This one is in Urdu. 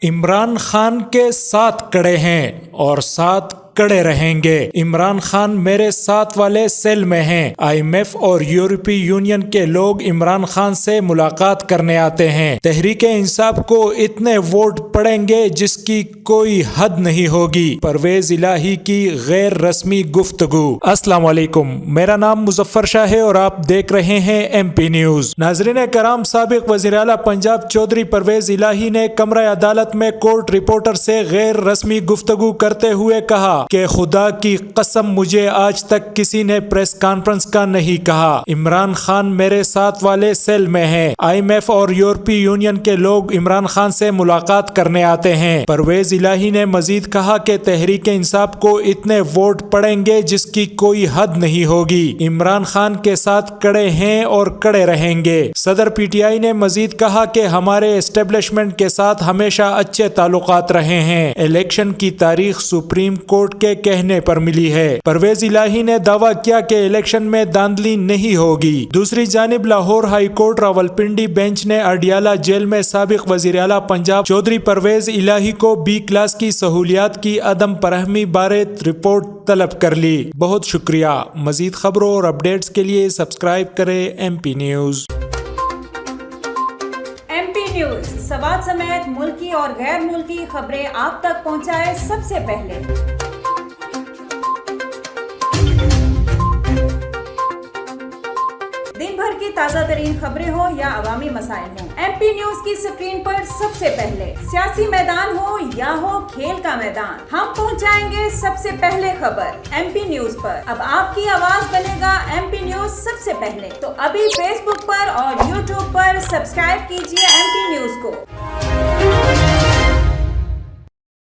عمران خان کے ساتھ کڑے ہیں اور ساتھ کڑے رہیں گے۔ عمران خان میرے ساتھ والے سیل میں ہیں۔ IMF اور یورپی یونین کے لوگ عمران خان سے ملاقات کرنے آتے ہیں۔ تحریک انصاف کو اتنے ووٹ پڑیں گے جس کی کوئی حد نہیں ہوگی۔ پرویز الہی کی غیر رسمی گفتگو۔ السلام علیکم، میرا نام مظفر شاہ ہے اور آپ دیکھ رہے ہیں MP نیوز۔ ناظرین کرام، سابق وزیر اعلیٰ پنجاب چودھری پرویز الہی نے کمرہ عدالت میں کورٹ رپورٹر سے غیر رسمی گفتگو کرتے ہوئے کہا کہ خدا کی قسم مجھے آج تک کسی نے پریس کانفرنس کا نہیں کہا۔ عمران خان میرے ساتھ والے سیل میں ہیں۔ IMF اور یورپی یونین کے لوگ عمران خان سے ملاقات کرنے آتے ہیں۔ پرویز الہی نے مزید کہا کہ تحریک انصاف کو اتنے ووٹ پڑیں گے جس کی کوئی حد نہیں ہوگی۔ عمران خان کے ساتھ کڑے ہیں اور کڑے رہیں گے۔ صدر PTI نے مزید کہا کہ ہمارے اسٹیبلشمنٹ کے ساتھ ہمیشہ اچھے تعلقات رہے ہیں۔ الیکشن کی تاریخ سپریم کورٹ کے کہنے پر ملی ہے۔ پرویز الہی نے دعویٰ کیا کہ الیکشن میں دھاندلی نہیں ہوگی۔ دوسری جانب Lahore high court Rawalpindi bench نے اڈیالہ جیل میں سابق وزیر اعلیٰ پنجاب چودھری پرویز الہی کو B کلاس کی سہولیات کی عدم فراہمی بارے رپورٹ طلب کر لی۔ بہت شکریہ۔ مزید خبروں اور اپڈیٹس کے لیے سبسکرائب کریں MP news. MP news Swat سمیت ملکی اور غیر ملکی خبریں آپ تک پہنچائے سب سے پہلے۔ دن بھر کی تازہ ترین خبریں ہوں یا عوامی مسائل ہوں، MP نیوز کی سکرین پر سب سے پہلے۔ سیاسی میدان ہو یا ہو کھیل کا میدان، ہم پہنچائیں گے سب سے پہلے خبر MP نیوز پر۔ اب آپ کی آواز بنے گا MP نیوز سب سے پہلے، تو ابھی فیس بک پر اور YouTube پر سبسکرائب کیجیے MP نیوز کو۔